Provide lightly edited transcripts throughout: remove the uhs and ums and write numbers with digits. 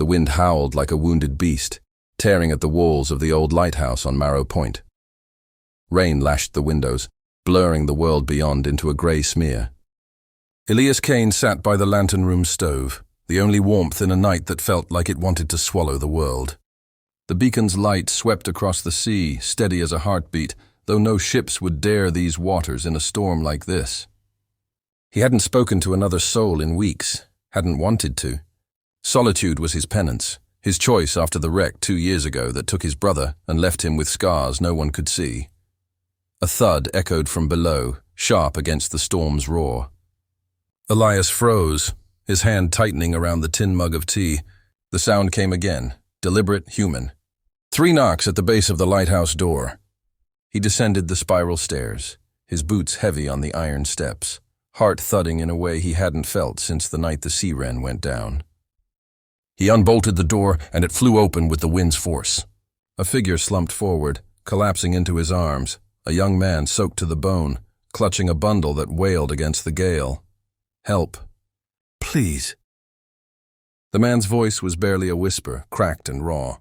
wind howled like a wounded beast, tearing at the walls of the old lighthouse on Marrow Point. Rain lashed the windows, blurring the world beyond into a grey smear. Elias Kane sat by the lantern-room stove, the only warmth in a night that felt like it wanted to swallow the world. The beacon's light swept across the sea, steady as a heartbeat, though no ships would dare these waters in a storm like this. He hadn't spoken to another soul in weeks, hadn't wanted to. Solitude was his penance, his choice after the wreck 2 years ago that took his brother and left him with scars no one could see. A thud echoed from below, sharp against the storm's roar. Elias froze, his hand tightening around the tin mug of tea. The sound came again, deliberate, human. 3 knocks at the base of the lighthouse door. He descended the spiral stairs, his boots heavy on the iron steps, heart thudding in a way he hadn't felt since the night the sea wren went down. He unbolted the door, and it flew open with the wind's force. A figure slumped forward, collapsing into his arms, a young man soaked to the bone, clutching a bundle that wailed against the gale. Help. Please. The man's voice was barely a whisper, cracked and raw.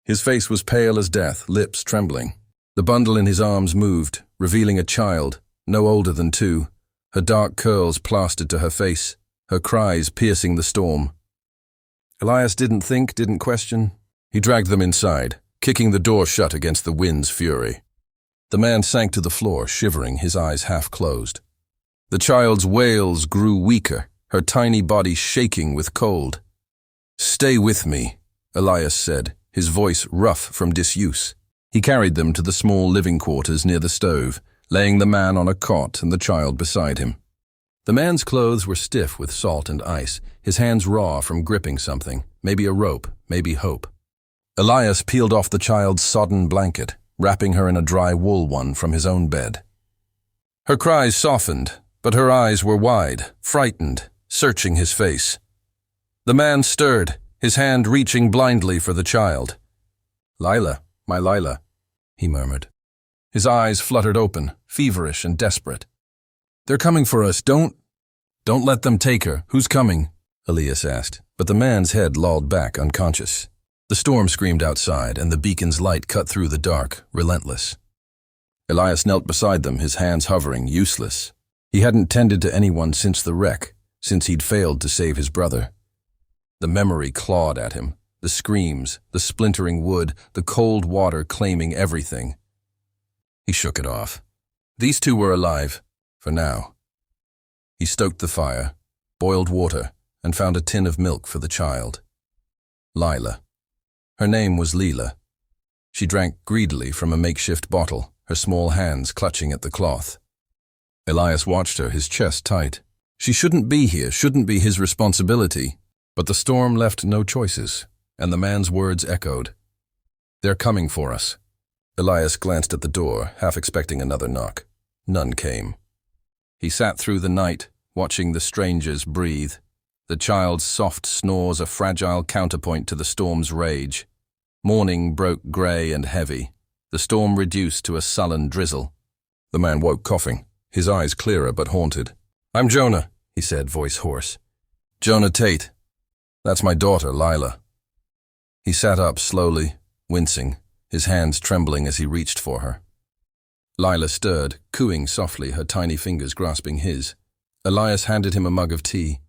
His face was pale as death, lips trembling. The bundle in his arms moved, revealing a child, no older than 2, her dark curls plastered to her face, her cries piercing the storm. Elias didn't think, didn't question. He dragged them inside, kicking the door shut against the wind's fury. The man sank to the floor, shivering, his eyes half closed. The child's wails grew weaker, her tiny body shaking with cold. "Stay with me," Elias said, his voice rough from disuse. He carried them to the small living quarters near the stove, laying the man on a cot and the child beside him. The man's clothes were stiff with salt and ice, his hands raw from gripping something, maybe a rope, maybe hope. Elias peeled off the child's sodden blanket, wrapping her in a dry wool one from his own bed. Her cries softened, but her eyes were wide, frightened, searching his face. The man stirred, his hand reaching blindly for the child. "Lila, my Lila," he murmured. His eyes fluttered open, feverish and desperate. "They're coming for us, don't let them take her. Who's coming?" Elias asked, but the man's head lolled back unconscious. The storm screamed outside, and the beacon's light cut through the dark, relentless. Elias knelt beside them, his hands hovering, useless. He hadn't tended to anyone since the wreck, since he'd failed to save his brother. The memory clawed at him, the screams, the splintering wood, the cold water claiming everything. He shook it off. These 2 were alive, for now. He stoked the fire, boiled water, and found a tin of milk for the child. Lila. Her name was Leela. She drank greedily from a makeshift bottle, her small hands clutching at the cloth. Elias watched her, his chest tight. She shouldn't be here, shouldn't be his responsibility. But the storm left no choices, and the man's words echoed. "They're coming for us." Elias glanced at the door, half expecting another knock. None came. He sat through the night, watching the strangers breathe, the child's soft snores a fragile counterpoint to the storm's rage. Morning broke grey and heavy, the storm reduced to a sullen drizzle. The man woke coughing, his eyes clearer but haunted. "I'm Jonah," he said, voice hoarse. "Jonah Tate. That's my daughter, Lila." He sat up slowly, wincing, his hands trembling as he reached for her. Lila stirred, cooing softly, her tiny fingers grasping his. Elias handed him a mug of tea.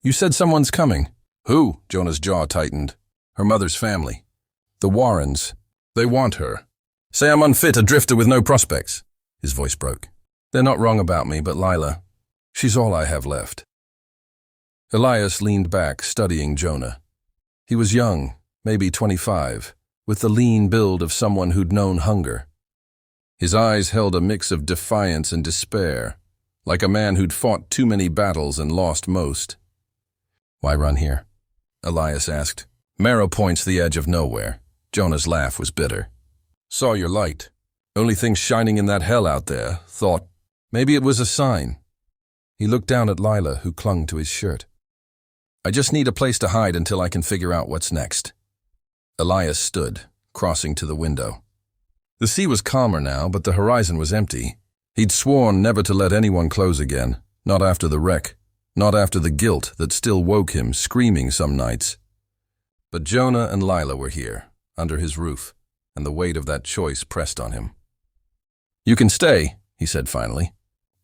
"You said someone's coming." "Who?" Jonah's jaw tightened. "Her mother's family. The Warrens. They want her. Say I'm unfit, a drifter with no prospects." His voice broke. "They're not wrong about me, but Lila, she's all I have left." Elias leaned back, studying Jonah. He was young, maybe 25, with the lean build of someone who'd known hunger. His eyes held a mix of defiance and despair, like a man who'd fought too many battles and lost most. "Why run here?" Elias asked. "Marrow Point's the edge of nowhere." Jonah's laugh was bitter. "Saw your light. Only thing shining in that hell out there. Thought maybe it was a sign." He looked down at Lila, who clung to his shirt. "I just need a place to hide until I can figure out what's next." Elias stood, crossing to the window. The sea was calmer now, but the horizon was empty. He'd sworn never to let anyone close again, not after the wreck, not after the guilt that still woke him, screaming some nights. But Jonah and Lila were here, under his roof, and the weight of that choice pressed on him. "You can stay," he said finally.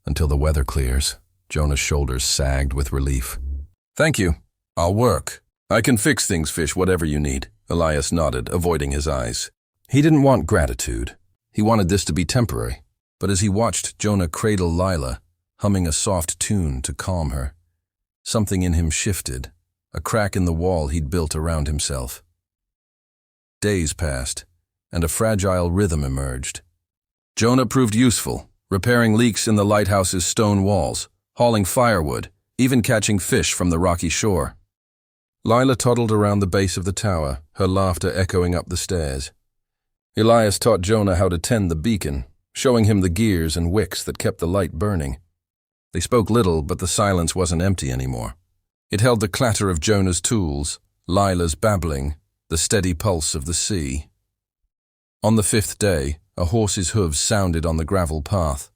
"Until the weather clears." Jonah's shoulders sagged with relief. "Thank you. I'll work. I can fix things, Fish, whatever you need." Elias nodded, avoiding his eyes. He didn't want gratitude. He wanted this to be temporary. But as he watched Jonah cradle Lila, humming a soft tune to calm her, something in him shifted, a crack in the wall he'd built around himself. Days passed, and a fragile rhythm emerged. Jonah proved useful, repairing leaks in the lighthouse's stone walls, hauling firewood, even catching fish from the rocky shore. Lila toddled around the base of the tower, her laughter echoing up the stairs. Elias taught Jonah how to tend the beacon, showing him the gears and wicks that kept the light burning. They spoke little, but the silence wasn't empty anymore. It held the clatter of Jonah's tools, Lila's babbling, the steady pulse of the sea. On the 5th day, a horse's hooves sounded on the gravel path.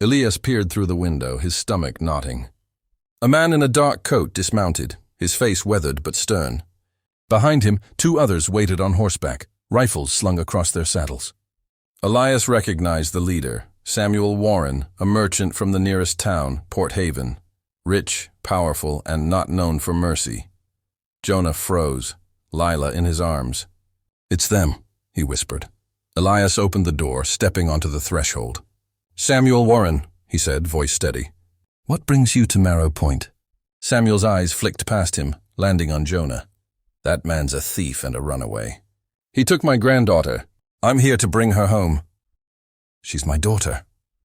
Elias peered through the window, his stomach knotting. A man in a dark coat dismounted, his face weathered but stern. Behind him, 2 others waited on horseback, rifles slung across their saddles. Elias recognized the leader, Samuel Warren, a merchant from the nearest town, Port Haven, rich, powerful, and not known for mercy. Jonah froze, Lila in his arms. "It's them," he whispered. Elias opened the door, stepping onto the threshold. "Samuel Warren," he said, voice steady. "What brings you to Marrow Point?" Samuel's eyes flicked past him, landing on Jonah. "That man's a thief and a runaway. He took my granddaughter. I'm here to bring her home." "She's my daughter,"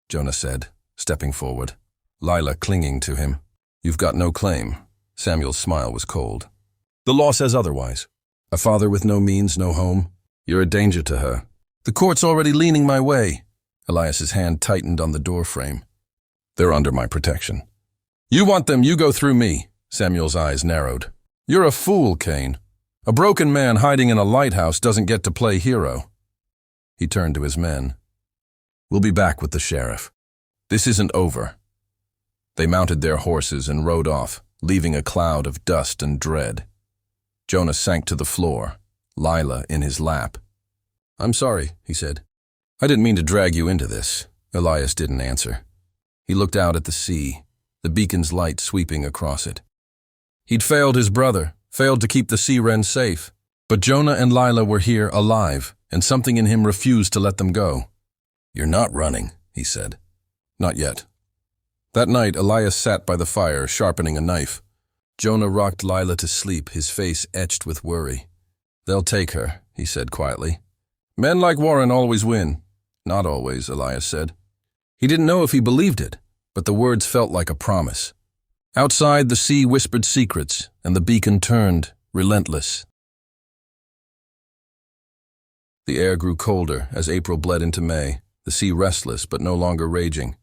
Jonah said, stepping forward, Lila clinging to him. "You've got no claim." Samuel's smile was cold. "The law says otherwise. A father with no means, no home. You're a danger to her." "The court's already leaning my way." Elias's hand tightened on the doorframe. "They're under my protection." "You want them, you go through me." Samuel's eyes narrowed. "You're a fool, Cain. A broken man hiding in a lighthouse doesn't get to play hero." He turned to his men. "We'll be back with the sheriff. This isn't over." They mounted their horses and rode off, leaving a cloud of dust and dread. Jonah sank to the floor, Lila in his lap. "I'm sorry," he said. "I didn't mean to drag you into this." Elias didn't answer. He looked out at the sea, the beacon's light sweeping across it. He'd failed his brother, failed to keep the sea wren safe. But Jonah and Lila were here alive, and something in him refused to let them go. "You're not running," he said. "Not yet." That night, Elias sat by the fire, sharpening a knife. Jonah rocked Lila to sleep, his face etched with worry. "They'll take her," he said quietly. "Men like Warren always win." "Not always," Elias said. He didn't know if he believed it, but the words felt like a promise. Outside, the sea whispered secrets, and the beacon turned, relentless. The air grew colder as April bled into May, the sea restless but no longer raging.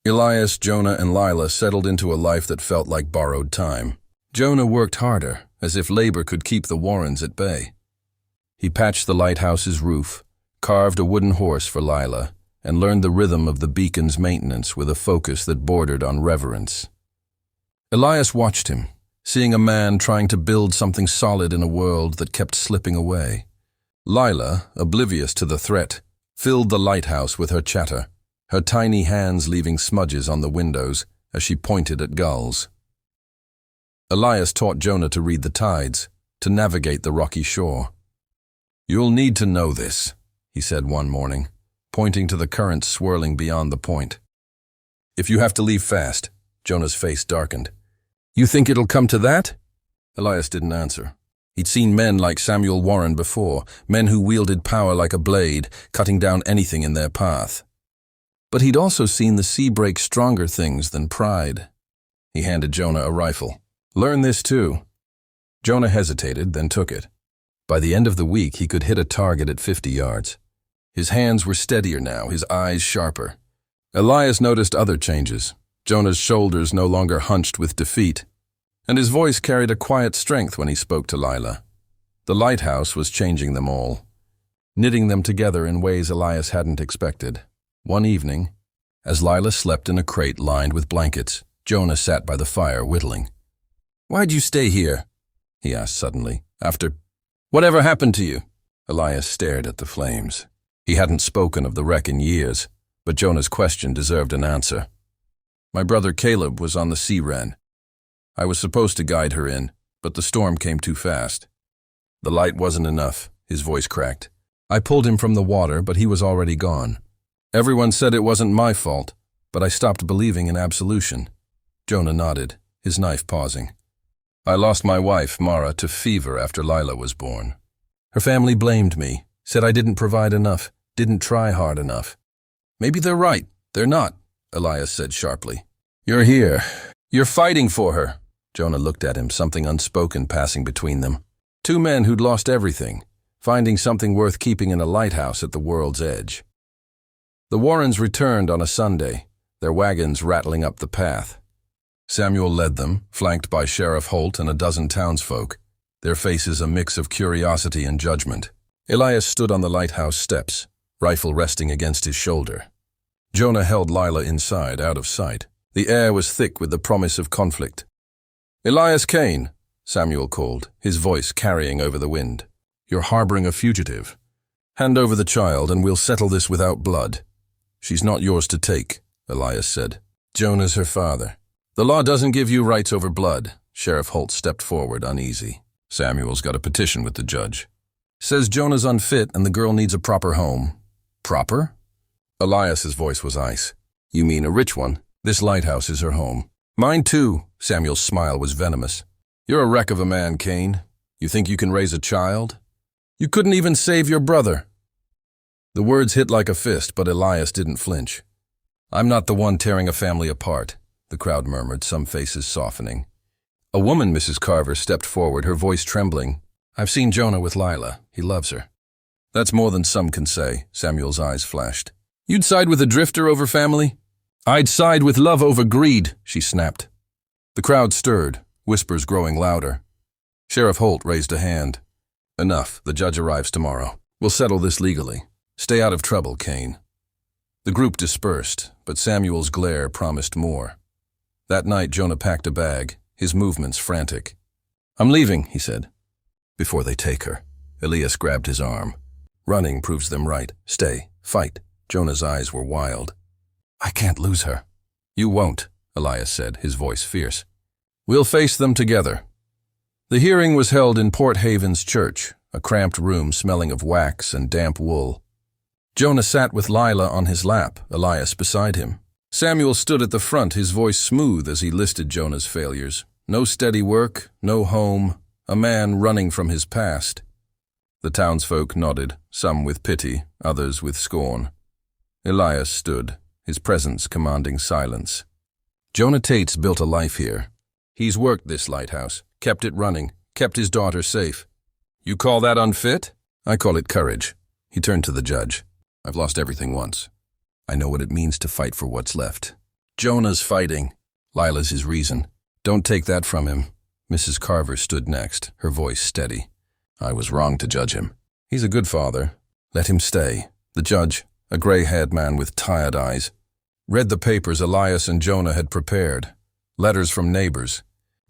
Elias, Jonah, and Lila settled into a life that felt like borrowed time. Jonah worked harder, as if labor could keep the Warrens at bay. He patched the lighthouse's roof, carved a wooden horse for Lila, and learned the rhythm of the beacon's maintenance with a focus that bordered on reverence. Elias watched him, seeing a man trying to build something solid in a world that kept slipping away. Lila, oblivious to the threat, filled the lighthouse with her chatter, her tiny hands leaving smudges on the windows as she pointed at gulls. Elias taught Jonah to read the tides, to navigate the rocky shore. "You'll need to know this," he said one morning, pointing to the currents swirling beyond the point. "If you have to leave fast." Jonah's face darkened. "You think it'll come to that?" Elias didn't answer. He'd seen men like Samuel Warren before, men who wielded power like a blade, cutting down anything in their path. But he'd also seen the sea break stronger things than pride. He handed Jonah a rifle. "Learn this too." Jonah hesitated, then took it. By the end of the week, he could hit a target at 50 yards. His hands were steadier now, his eyes sharper. Elias noticed other changes. Jonah's shoulders no longer hunched with defeat, and his voice carried a quiet strength when he spoke to Lila. The lighthouse was changing them all, knitting them together in ways Elias hadn't expected. One evening, as Lila slept in a crate lined with blankets, Jonah sat by the fire whittling. "Why'd you stay here?" he asked suddenly, After, whatever happened to you? Elias stared at the flames. He hadn't spoken of the wreck in years, but Jonah's question deserved an answer. My brother Caleb was on the sea wren. I was supposed to guide her in, but the storm came too fast. The light wasn't enough, his voice cracked. I pulled him from the water, but he was already gone. Everyone said it wasn't my fault, but I stopped believing in absolution. Jonah nodded, his knife pausing. I lost my wife, Mara, to fever after Lila was born. Her family blamed me, said I didn't provide enough, didn't try hard enough. Maybe they're right, they're not, Elias said sharply. You're here. You're fighting for her. Jonah looked at him, something unspoken passing between them. Two men who'd lost everything, finding something worth keeping in a lighthouse at the world's edge. The Warrens returned on a Sunday, their wagons rattling up the path. Samuel led them, flanked by Sheriff Holt and a dozen townsfolk, their faces a mix of curiosity and judgment. Elias stood on the lighthouse steps, rifle resting against his shoulder. Jonah held Lila inside, out of sight. The air was thick with the promise of conflict. Elias Kane, Samuel called, his voice carrying over the wind. You're harboring a fugitive. Hand over the child and we'll settle this without blood. She's not yours to take, Elias said. Jonah's her father. The law doesn't give you rights over blood. Sheriff Holt stepped forward, uneasy. Samuel's got a petition with the judge. Says Jonah's unfit and the girl needs a proper home. Proper? Elias's voice was ice. You mean a rich one? This lighthouse is her home. Mine too. Samuel's smile was venomous. You're a wreck of a man, Kane. You think you can raise a child? You couldn't even save your brother. The words hit like a fist, but Elias didn't flinch. I'm not the one tearing a family apart, the crowd murmured, some faces softening. A woman, Mrs. Carver, stepped forward, her voice trembling. I've seen Jonah with Lila. He loves her. That's more than some can say, Samuel's eyes flashed. You'd side with a drifter over family? I'd side with love over greed, she snapped. The crowd stirred, whispers growing louder. Sheriff Holt raised a hand. Enough, the judge arrives tomorrow. We'll settle this legally. Stay out of trouble, Kane. The group dispersed, but Samuel's glare promised more. That night, Jonah packed a bag, his movements frantic. I'm leaving, he said. Before they take her. Elias grabbed his arm. Running proves them right. Stay. Fight. Jonah's eyes were wild. I can't lose her. You won't, Elias said, his voice fierce. We'll face them together. The hearing was held in Port Haven's church, a cramped room smelling of wax and damp wool. Jonah sat with Lila on his lap, Elias beside him. Samuel stood at the front, his voice smooth as he listed Jonah's failures. No steady work, no home, a man running from his past. The townsfolk nodded, some with pity, others with scorn. Elias stood, his presence commanding silence. Jonah Tate's built a life here. He's worked this lighthouse, kept it running, kept his daughter safe. You call that unfit? I call it courage. He turned to the judge. I've lost everything once. I know what it means to fight for what's left. Jonah's fighting. Lila's his reason. Don't take that from him. Mrs. Carver stood next, her voice steady. I was wrong to judge him. He's a good father. Let him stay. The judge, a gray-haired man with tired eyes, read the papers Elias and Jonah had prepared. Letters from neighbors.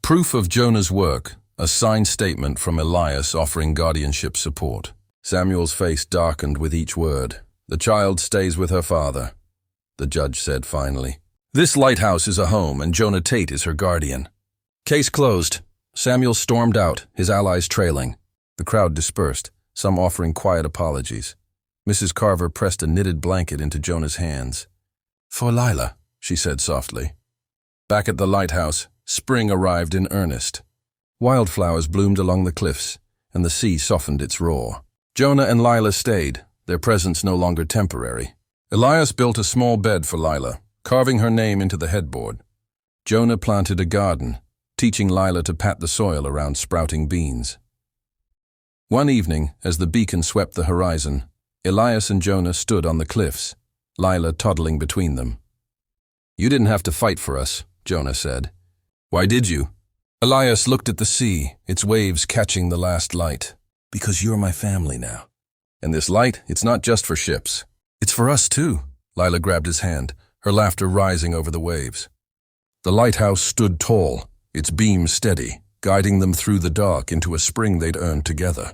Proof of Jonah's work, a signed statement from Elias offering guardianship support. Samuel's face darkened with each word. The child stays with her father, the judge said finally. This lighthouse is a home and Jonah Tate is her guardian. Case closed. Samuel stormed out, his allies trailing. The crowd dispersed, some offering quiet apologies. Mrs. Carver pressed a knitted blanket into Jonah's hands. For Lila, she said softly. Back at the lighthouse, spring arrived in earnest. Wildflowers bloomed along the cliffs, and the sea softened its roar. Jonah and Lila stayed, their presence no longer temporary. Elias built a small bed for Lila, carving her name into the headboard. Jonah planted a garden, teaching Lila to pat the soil around sprouting beans. One evening, as the beacon swept the horizon, Elias and Jonah stood on the cliffs, Lila toddling between them. You didn't have to fight for us, Jonah said. Why did you? Elias looked at the sea, its waves catching the last light. Because you're my family now. And this light, it's not just for ships. It's for us too. Lila grabbed his hand, her laughter rising over the waves. The lighthouse stood tall, its beam steady, guiding them through the dark into a spring they'd earned together.